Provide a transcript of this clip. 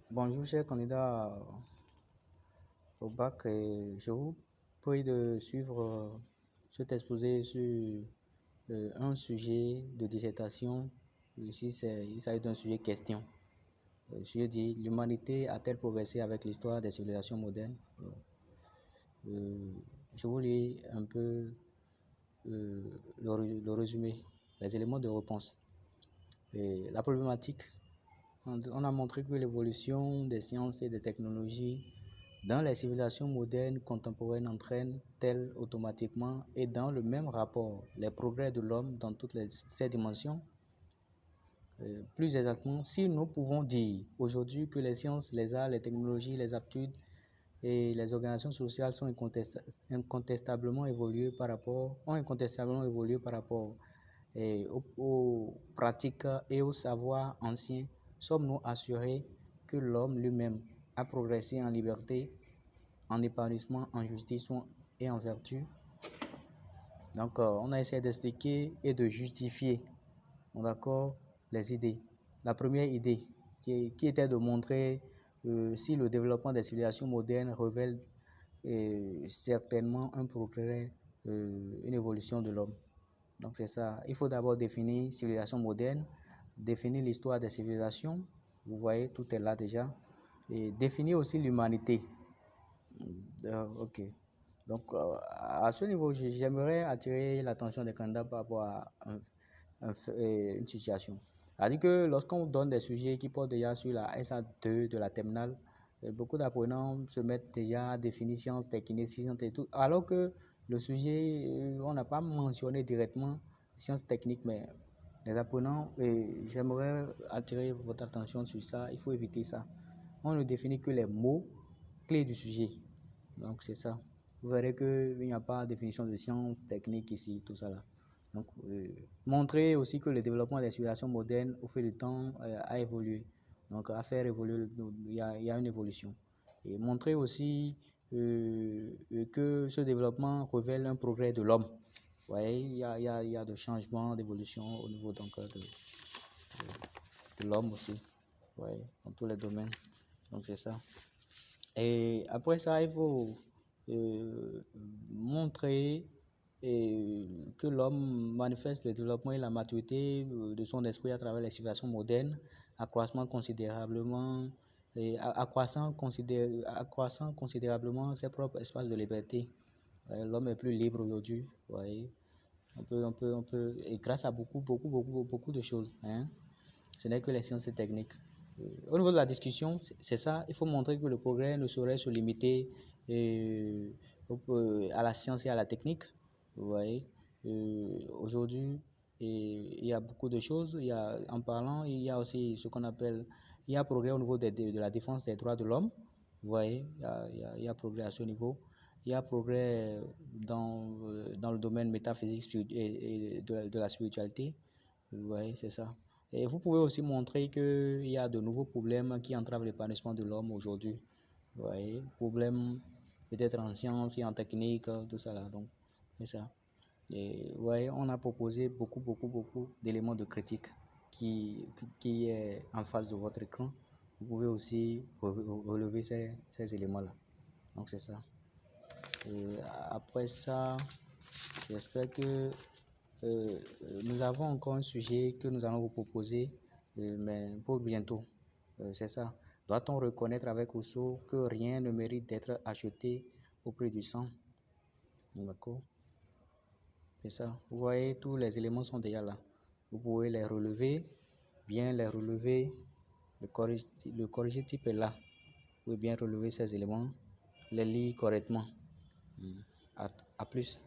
Bonjour, chers candidats au bac. Je vous prie de suivre cet exposé sur un sujet de dissertation. Ici, il s'agit d'un sujet question. Le sujet dit: l'humanité a-t-elle progressé avec l'histoire des civilisations modernes? Je vous lis un peu le résumé, les éléments de réponse. La problématique: on a montré que l'évolution des sciences et des technologies dans les civilisations modernes contemporaines entraîne-t-elle automatiquement et dans le même rapport les progrès de l'homme dans toutes ses dimensions? Plus exactement, si nous pouvons dire aujourd'hui que les sciences, les arts, les technologies, les aptitudes et les organisations sociales ont incontestablement évolué par rapport aux pratiques et aux savoirs anciens, sommes-nous assurés que l'homme lui-même a progressé en liberté, en épanouissement, en justice et en vertu? Donc, on a essayé d'expliquer et de justifier, d'accord, les idées. La première idée, qui était de montrer si le développement des civilisations modernes révèle certainement un progrès, une évolution de l'homme. Donc, c'est ça. Il faut d'abord définir civilisation moderne, définir l'histoire des civilisations. Vous voyez, tout est là déjà. Et définir aussi l'humanité. Ok. Donc, à ce niveau, j'aimerais attirer l'attention des candidats par rapport à une situation. C'est-à-dire que lorsqu'on donne des sujets qui portent déjà sur la SA2 de la terminale, beaucoup d'apprenants se mettent déjà à définir sciences techniques, sciences et tout, alors que le sujet, on n'a pas mentionné directement sciences techniques, mais les apprenants, j'aimerais attirer votre attention sur ça, il faut éviter ça. On ne définit que les mots clés du sujet. Donc, c'est ça. Vous verrez qu'il n'y a pas de définition de sciences techniques ici, tout ça là. Donc, montrer aussi que le développement des civilisations modernes au fil du temps a évolué. Donc, à faire évoluer, il y a une évolution. Et montrer aussi que ce développement révèle un progrès de l'homme. Vous voyez, il y a de changements, d'évolution au niveau donc, de l'homme aussi. Vous voyez, dans tous les domaines. Donc, c'est ça. Et après ça, il faut montrer que l'homme manifeste le développement et la maturité de son esprit à travers les civilisations modernes, accroissant considérablement ses propres espaces de liberté. L'homme est plus libre aujourd'hui. On peut, et grâce à beaucoup de choses. Hein. Ce n'est que les sciences et techniques. Au niveau de la discussion, c'est ça. Il faut montrer que le progrès ne saurait se limiter à la science et à la technique. Vous voyez, aujourd'hui, il y a beaucoup de choses. En parlant, il y a aussi ce qu'on appelle, il y a progrès au niveau de la défense des droits de l'homme. Vous voyez, il y a progrès à ce niveau. Il y a progrès dans le domaine métaphysique et de la spiritualité. Vous voyez, c'est ça. Et vous pouvez aussi montrer qu'il y a de nouveaux problèmes qui entravent l'épanouissement de l'homme aujourd'hui. Vous voyez, problèmes peut-être en sciences et en technique, tout ça là. Donc, c'est ça. Et vous voyez, on a proposé beaucoup d'éléments de critique qui est en face de votre écran. Vous pouvez aussi relever ces éléments-là. Donc, c'est ça. Et après ça, j'espère que nous avons encore un sujet que nous allons vous proposer, mais pour bientôt. C'est ça. Doit-on reconnaître avec Rousseau que rien ne mérite d'être acheté au prix du sang? D'accord? C'est ça. Vous voyez, tous les éléments sont déjà là. Vous pouvez les relever, bien les relever. Le corriger-type est là. Vous pouvez bien relever ces éléments, les lire correctement. À plus.